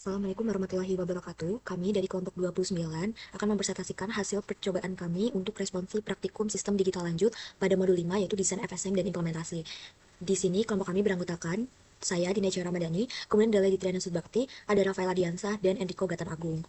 Assalamualaikum warahmatullahi wabarakatuh. Kami dari kelompok 29 akan mempresentasikan hasil percobaan kami untuk responsi praktikum sistem digital lanjut pada modul 5 yaitu desain FSM dan implementasi. Di sini kelompok kami beranggotakan saya Dineca Ramadhani, kemudian Dela Ditriana Sudbakti, ada Rafael Adiansah dan Enrico Gatan Agung.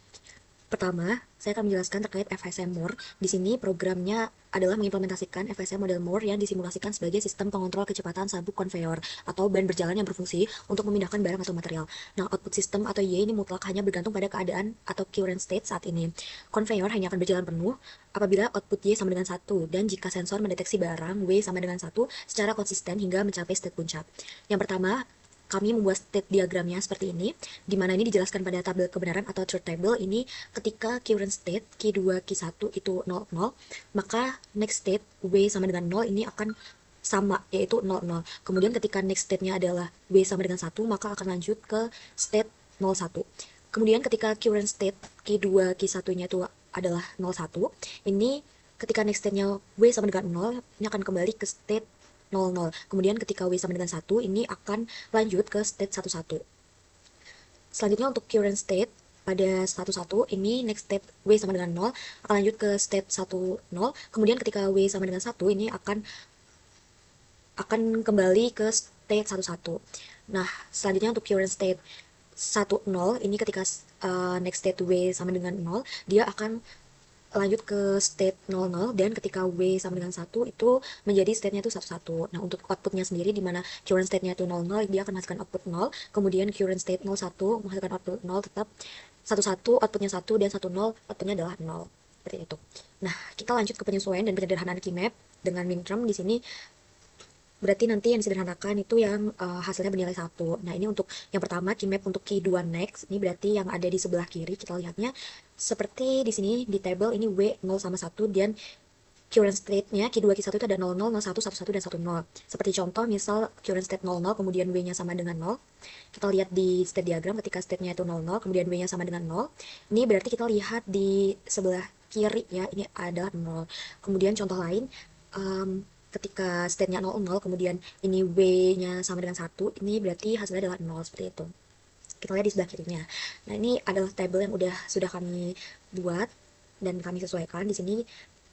Pertama, saya akan menjelaskan terkait FSM More. Di sini programnya adalah mengimplementasikan FSM model More yang disimulasikan sebagai sistem pengontrol kecepatan sabuk konveyor atau ban berjalan yang berfungsi untuk memindahkan barang atau material. Nah, output system atau Y ini mutlak hanya bergantung pada keadaan atau current state saat ini. Konveyor hanya akan berjalan penuh apabila output Y sama dengan 1 dan jika sensor mendeteksi barang W sama dengan 1 secara konsisten hingga mencapai state puncak. Yang pertama, kami membuat state diagramnya seperti ini, di mana ini dijelaskan pada tabel kebenaran atau truth table. Ini ketika current state Q2 Q1 itu 0, 0, maka next state W sama dengan 0 ini akan sama, yaitu 0, 0. Kemudian ketika next state-nya adalah W sama dengan 1, maka akan lanjut ke state 0, 1. Kemudian ketika current state Q2 Q1-nya itu adalah 0, 1, ini ketika next state-nya W sama dengan 0, ini akan kembali ke state 0, 0. Kemudian ketika W sama dengan 1, ini akan lanjut ke state 1, 1. Selanjutnya untuk current state pada 1, 1, ini next state W sama dengan 0, akan lanjut ke state 1, 0. Kemudian ketika W sama dengan 1, ini akan kembali ke state 1, 1. Nah, selanjutnya untuk current state 1, 0, ini ketika next state W sama dengan 0, dia akan lanjut ke state 00, dan ketika W sama dengan 1 itu menjadi state-nya itu 11. Nah, untuk outputnya sendiri di mana current state-nya itu 00, dia akan menghasilkan output 0, kemudian current state 01 menghasilkan output 0 tetap 11, outputnya 1, dan 10 outputnya adalah 0. Seperti itu. Nah, kita lanjut ke penyesuaian dan penyederhanaan keymap dengan minterm. Di sini berarti nanti yang disederhanakan itu yang hasilnya bernilai 1. Nah, ini untuk yang pertama keymap untuk key 2 next. Ini berarti yang ada di sebelah kiri, kita lihatnya seperti di sini di table ini W 0 sama 1, dan current state-nya key 2 key 1 itu ada 00, 01, 11, dan 10. Seperti contoh misal current state 00 kemudian W-nya sama dengan 0. Kita lihat di state diagram ketika state-nya itu 00 kemudian W-nya sama dengan 0. Ini berarti kita lihat di sebelah kiri ya, ini ada 0. Kemudian contoh lain, ketika state-nya 00 kemudian ini W-nya sama dengan 1, ini berarti hasilnya adalah 0, seperti itu. Kita lihat di sebelah kirinya. Nah, ini adalah tabel yang sudah kami buat dan kami sesuaikan. Di sini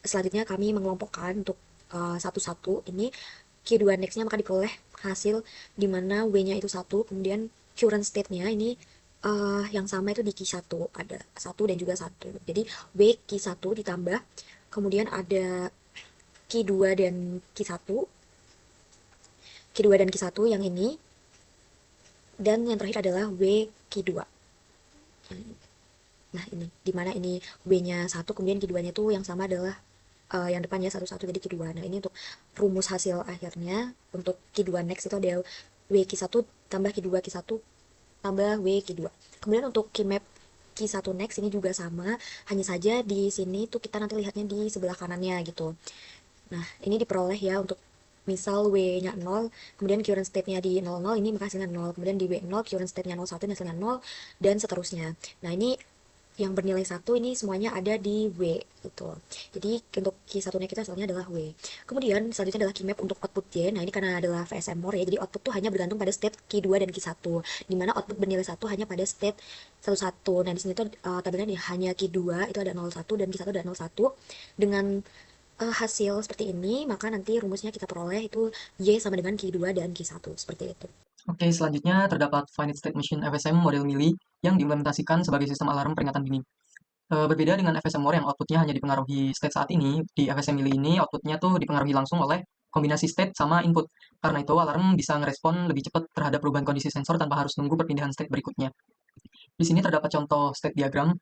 selanjutnya kami mengelompokkan untuk satu-satu. Ini Q2 next-nya maka diperoleh hasil di mana W-nya itu 1, kemudian current state-nya ini yang sama itu di Q1, ada 1 dan juga 1. Jadi W Q1 ditambah, kemudian ada Q2 dan Q1, Q2 dan Q1 yang ini, dan yang terakhir adalah W Q2. Nah, ini dimana ini W-nya 1, kemudian Q2-nya itu yang sama adalah yang depannya 1, 1, jadi Q2. Nah, ini untuk rumus hasil akhirnya untuk Q2 next itu ada W Q1 tambah Q2 Q1 tambah W Q2. Kemudian untuk Qmap Q1 next ini juga sama, hanya saja di sini tuh kita nanti lihatnya di sebelah kanannya gitu. Nah, ini diperoleh ya untuk misal W-nya 0, kemudian current state-nya di 00, ini maka hasilnya 0. Kemudian di W0, current state-nya 01, ini hasilnya 0, dan seterusnya. Nah, ini yang bernilai 1 ini semuanya ada di W gitu. Jadi untuk Q1-nya kita hasilnya adalah W. Kemudian selanjutnya adalah keymap untuk output Y. Nah, ini karena adalah VSM more ya, jadi output tuh hanya bergantung pada state Q2 dan Q1, di mana output bernilai 1 hanya pada state 11. Nah, di sini tuh tabelnya hanya Q2 itu ada 01 dan Q1 ada 01. Dengan hasil seperti ini, maka nanti rumusnya kita peroleh itu Y sama dengan Q2 dan Q1, seperti itu. Oke, selanjutnya terdapat finite state machine FSM model Mili yang diimplementasikan sebagai sistem alarm peringatan dini. Berbeda dengan FSM More yang outputnya hanya dipengaruhi state saat ini, di FSM Mili ini outputnya tuh dipengaruhi langsung oleh kombinasi state sama input. Karena itu alarm bisa ngerespon lebih cepat terhadap perubahan kondisi sensor tanpa harus nunggu perpindahan state berikutnya. Di sini terdapat contoh state diagram.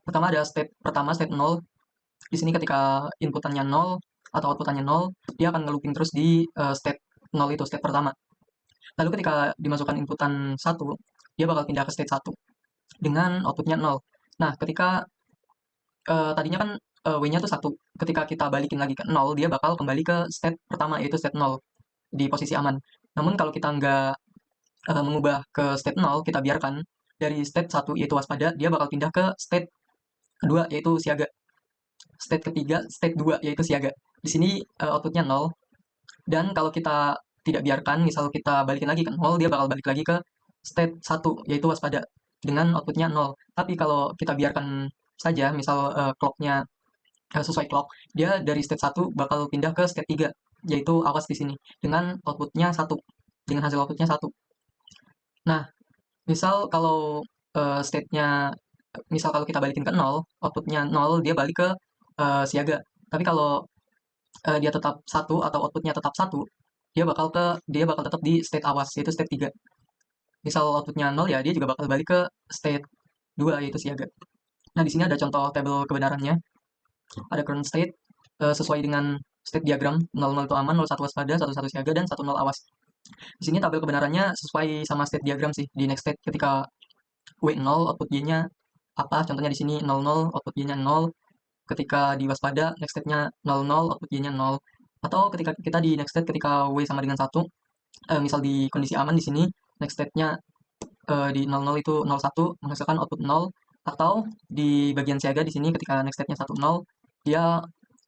Pertama ada state pertama state 0. Di sini ketika inputannya 0 atau outputannya 0, dia akan ngelooping terus di state 0 itu state pertama. Lalu ketika dimasukkan inputan 1, dia bakal pindah ke state 1 dengan outputnya 0. Nah, ketika tadinya kan W-nya tuh 1. Ketika kita balikin lagi ke 0, dia bakal kembali ke state pertama, yaitu state 0, di posisi aman. Namun kalau kita nggak mengubah ke state 0, kita biarkan dari state 1, yaitu waspada, dia bakal pindah ke state kedua, yaitu siaga. State ketiga, state 2, yaitu siaga. Di sini outputnya 0. Dan kalau kita tidak biarkan, misal kita balikin lagi ke 0, dia bakal balik lagi ke state 1, yaitu waspada. dengan outputnya 0. Tapi kalau kita biarkan saja, misal clocknya sesuai clock, dia dari state 1 bakal pindah ke state 3, yaitu awas di sini, dengan outputnya 1, dengan hasil outputnya 1. Nah, misal kalau state-nya, misal kalau kita balikin ke 0, outputnya 0, dia balik ke siaga. Tapi kalau dia tetap 1 atau outputnya tetap 1, dia bakal tetap di state awas, yaitu state 3. Misal outputnya 0 ya, dia juga bakal balik ke state 2, yaitu siaga. Nah, di sini ada contoh tabel kebenarannya. Ada current state sesuai dengan state diagram, 00 itu aman, 01 waspada, 11 siaga, dan 10 awas. Di sini tabel kebenarannya sesuai sama state diagram sih. Di next state ketika W0 output Y-nya apa? Contohnya di sini 00 output Y-nya 0. Ketika di waspada next state-nya 00 output Y-nya 0. Atau ketika kita di next state ketika W sama dengan 1, misal di kondisi aman di sini next state-nya di 00 itu 01 menghasilkan output 0, atau di bagian siaga di sini ketika next state-nya 10 dia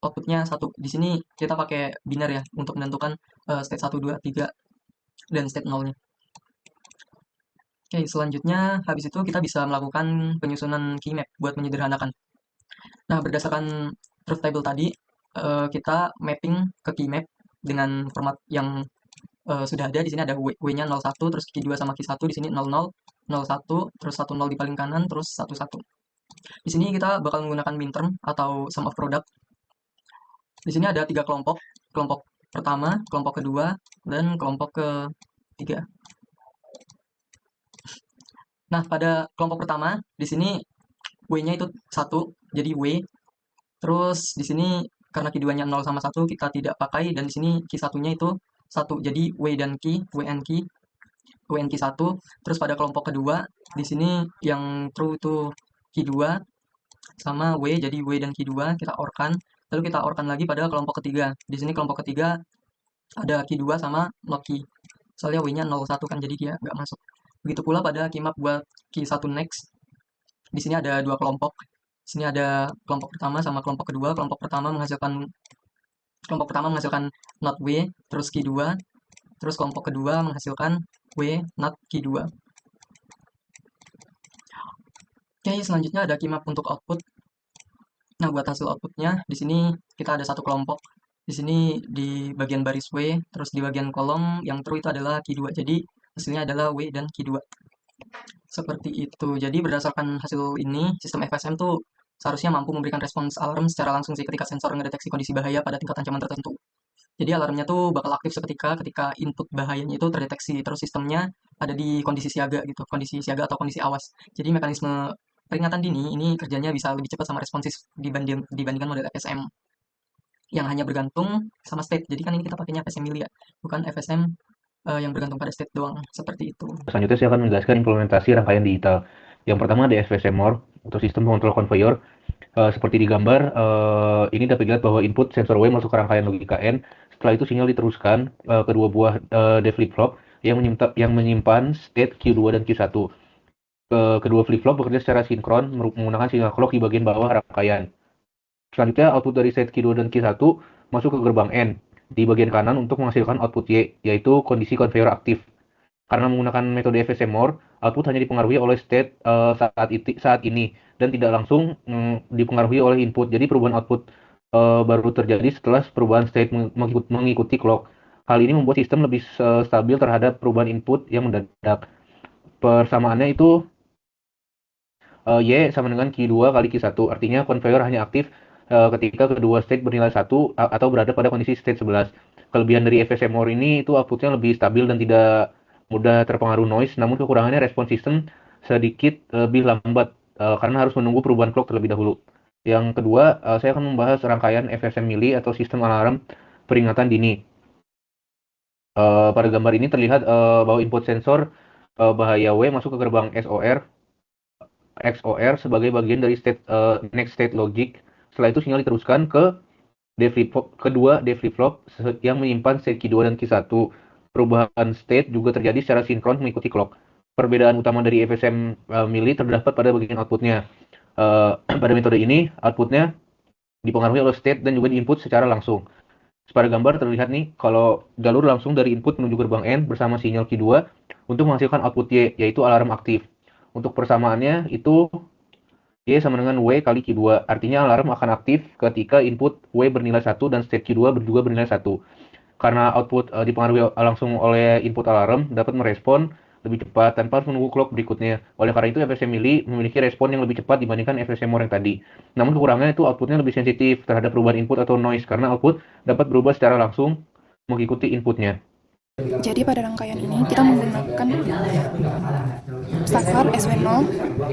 outputnya 1. Di sini kita pakai biner ya untuk menentukan state 1 2 3 dan state 0-nya. Oke, selanjutnya habis itu kita bisa melakukan penyusunan key map buat menyederhanakan. Nah, berdasarkan truth table tadi, kita mapping ke key map dengan format yang sudah ada. Di sini ada W-nya 01, terus Q2 sama Q1 di sini 00, 01, terus 10 di paling kanan, terus 11. Di sini kita bakal menggunakan minterm atau sum of product. Di sini ada 3 kelompok, kelompok pertama, kelompok kedua, dan kelompok ketiga. Nah, pada kelompok pertama, di sini W-nya itu 1, jadi W. Terus di sini karena Q2-nya 0 sama 1 kita tidak pakai, dan di sini Q1-nya itu 1, jadi W dan Q, WNQ 1. Terus pada kelompok kedua, di sini yang true itu Q2 sama W, jadi W dan Q2 kita OR-kan. Lalu kita OR-kan lagi pada kelompok ketiga. Di sini kelompok ketiga ada Q2 sama not Q. Soalnya W-nya 01 kan, jadi dia nggak masuk. Begitu pula pada keymap buat Q1 next. Di sini ada 2 kelompok. Di sini ada kelompok pertama sama kelompok kedua. Kelompok pertama menghasilkan not W, terus Q2. Terus kelompok kedua menghasilkan W, not Q2. Oke, selanjutnya ada keymap untuk output. Nah, buat hasil outputnya, di sini kita ada satu kelompok. Di sini di bagian baris W, terus di bagian kolom yang true itu adalah Q2. Jadi, hasilnya adalah W dan Q2. Seperti itu. Jadi, berdasarkan hasil ini, sistem FSM tuh seharusnya mampu memberikan respons alarm secara langsung sih ketika sensor mendeteksi kondisi bahaya pada tingkat ancaman tertentu. Jadi, alarmnya tuh bakal aktif seketika ketika input bahayanya itu terdeteksi. Terus sistemnya ada di kondisi siaga gitu, kondisi siaga atau kondisi awas. Jadi, mekanisme peringatan dini ini kerjanya bisa lebih cepat sama responsif dibandingkan model FSM yang hanya bergantung sama state. Jadi kan ini kita pakainya FSM mili ya, bukan FSM yang bergantung pada state doang. Seperti itu. Selanjutnya saya akan menjelaskan implementasi rangkaian digital. Yang pertama ada FSM More untuk sistem pengontrol conveyor. Seperti di gambar, ini dapat dilihat bahwa input sensor W masuk ke rangkaian logika N. Setelah itu sinyal diteruskan ke dua buah D flip-flop yang menyimpan state Q2 dan Q1. Kedua flip-flop bekerja secara sinkron menggunakan sinyal clock di bagian bawah rangkaian. Selanjutnya output dari state Q2 dan Q1 masuk ke gerbang N di bagian kanan untuk menghasilkan output Y, yaitu kondisi conveyor aktif. Karena menggunakan metode FSM More, output hanya dipengaruhi oleh state saat ini dan tidak langsung dipengaruhi oleh input. Jadi perubahan output baru terjadi setelah perubahan state mengikuti clock. Hal ini membuat sistem lebih stabil terhadap perubahan input yang mendadak. Persamaannya itu Y sama dengan Q2 kali Q1. Artinya conveyor hanya aktif ketika kedua state bernilai 1 atau berada pada kondisi state 11. Kelebihan dari FSM More ini itu outputnya lebih stabil dan tidak mudah terpengaruh noise, namun kekurangannya respon sistem sedikit lebih lambat karena harus menunggu perubahan clock terlebih dahulu. Yang kedua, saya akan membahas rangkaian FSM mili atau sistem alarm peringatan dini. Pada gambar ini terlihat bahwa input sensor bahaya W masuk ke gerbang XOR sebagai bagian dari next state logic. Setelah itu sinyal diteruskan ke kedua D flip-flop yang menyimpan state Q2 dan Q1. Perubahan state juga terjadi secara sinkron mengikuti clock. Perbedaan utama dari FSM mili terdapat pada bagian outputnya. Pada metode ini, outputnya dipengaruhi oleh state dan juga diinput secara langsung. Pada gambar terlihat nih, kalau jalur langsung dari input menuju gerbang N bersama sinyal Q2 untuk menghasilkan output Y, yaitu alarm aktif. Untuk persamaannya itu Y sama dengan W kali Q2. Artinya alarm akan aktif ketika input W bernilai 1 dan state Q2 juga bernilai 1. Karena output dipengaruhi langsung oleh input alarm, dapat merespon lebih cepat tanpa harus menunggu clock berikutnya. Oleh karena itu, FSM Melee memiliki respon yang lebih cepat dibandingkan FSM More yang tadi. Namun kekurangannya itu outputnya lebih sensitif terhadap perubahan input atau noise, karena output dapat berubah secara langsung mengikuti inputnya. Jadi pada rangkaian ini kita menggunakan saklar SW0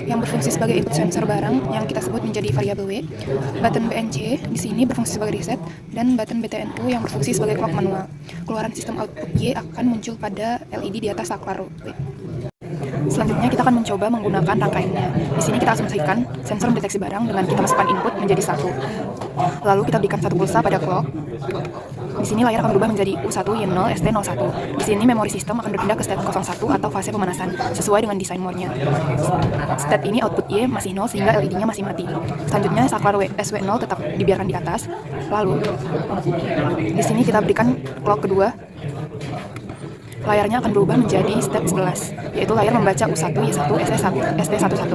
yang berfungsi sebagai input sensor barang yang kita sebut menjadi variabel W, button BNC di sini berfungsi sebagai reset, dan button BTNU yang berfungsi sebagai clock manual. Keluaran sistem output Y akan muncul pada LED di atas saklar W. Selanjutnya kita akan mencoba menggunakan rangkaiannya. Di sini kita asumsikan sensor mendeteksi barang dengan kita masukkan input menjadi 1. Lalu kita berikan satu pulsa pada clock. Di sini layar akan berubah menjadi U1, Y0, ST01. Di sini memori sistem akan berpindah ke state 01 atau fase pemanasan sesuai dengan desain more-nya. State ini output Y masih 0 sehingga LED-nya masih mati. Selanjutnya saklar SW0 tetap dibiarkan di atas. Lalu di sini kita berikan clock kedua. Layarnya akan berubah menjadi step 11, yaitu layar membaca U1, Y1, ST11.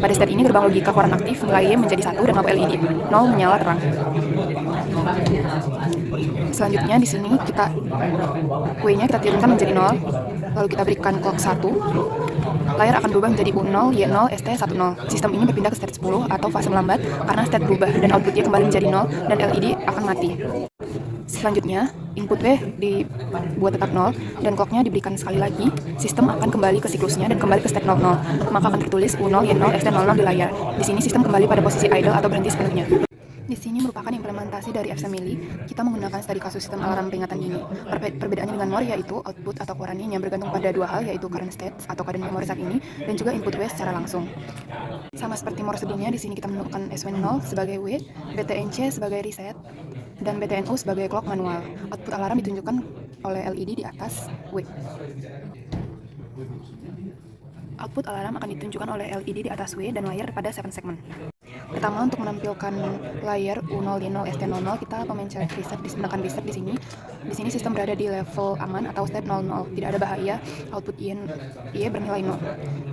Pada step ini gerbang logika keluaran aktif, nilai Y menjadi 1 dan lampu LED 0 menyala terang. Selanjutnya di sini kita W-nya kita turunkan menjadi 0, lalu kita berikan clock 1. Layar akan berubah menjadi U0, Y0, ST10. Sistem ini berpindah ke state 10 atau fase melambat karena state berubah dan outputnya kembali menjadi 0 dan LED akan mati. Selanjutnya, input W dibuat tetap 0 dan clocknya diberikan sekali lagi. Sistem akan kembali ke siklusnya dan kembali ke state 00. Maka akan tertulis U0, Y0, ST00 di layar. Di sini sistem kembali pada posisi idle atau berhenti sepenuhnya. Di sini merupakan implementasi dari FSM Melee. Kita menggunakan studi kasus sistem alarm peringatan dini. Perbedaannya dengan more yaitu output atau keluarannya yang bergantung pada dua hal, yaitu current state atau keadaan memori saat ini dan juga input W secara langsung. Sama seperti more sebelumnya, di sini kita menemukan SW0 sebagai W, BTNC sebagai reset, dan BTNU sebagai clock manual. Output alarm ditunjukkan oleh LED di atas W. Output alarm akan ditunjukkan oleh LED di atas W dan layar pada 7 segmen. Pertama, untuk menampilkan layar U0, Y0, ST00, kita memencet reset, menekan reset di sini. Di sini sistem berada di level aman atau step 00, tidak ada bahaya, output Y bernilai 0.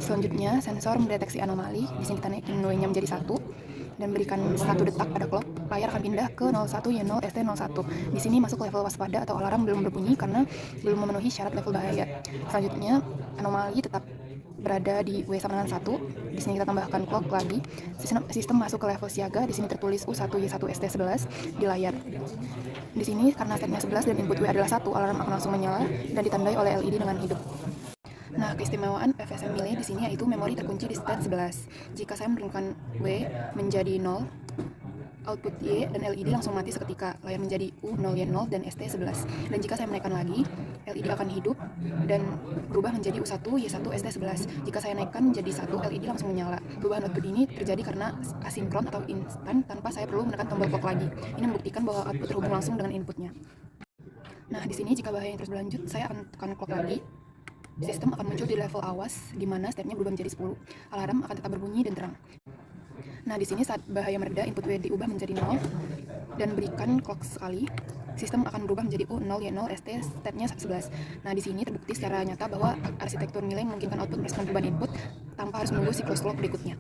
Selanjutnya, sensor mendeteksi anomali. Di sini kita naikin W-nya menjadi 1 dan berikan 1 detak pada clock. Layar akan pindah ke 01, Y0, ST01. Di sini masuk level waspada atau alarm belum berbunyi karena belum memenuhi syarat level bahaya. Selanjutnya, anomali tetap berada di W sama dengan 1. Di sini kita tambahkan clock lagi. Sistem masuk ke level siaga. Di sini tertulis U1, Y1, ST11 di layar. Di sini karena setnya 11 dan input W adalah 1, alarm akan langsung menyala dan ditandai oleh LED dengan hidup. Nah, keistimewaan FSM Melee di sini yaitu memori terkunci di state 11. Jika saya memberikan W menjadi 0, output Y dan LED langsung mati seketika. Layar menjadi U0, Y0 dan ST11. Dan jika saya menaikkan lagi, LED akan hidup dan berubah menjadi U1, Y1, ST11. Jika saya naikkan menjadi 1, LED langsung menyala. Perubahan output ini terjadi karena asinkron atau instan tanpa saya perlu menekan tombol clock lagi. Ini membuktikan bahwa output terhubung langsung dengan inputnya. Nah, di sini jika bahaya yang terus berlanjut, saya akan tekan clock lagi. Sistem akan muncul di level awas, di mana stepnya berubah menjadi 10. Alarm akan tetap berbunyi dan terang. Nah, di sini saat bahaya mereda, input W diubah menjadi 0 dan berikan clock sekali. Sistem akan berubah menjadi U0, Y0, ST, stepnya 11. Nah, di sini terbukti secara nyata bahwa arsitektur nilai memungkinkan output merespon perubahan input tanpa harus menunggu siklus clock berikutnya.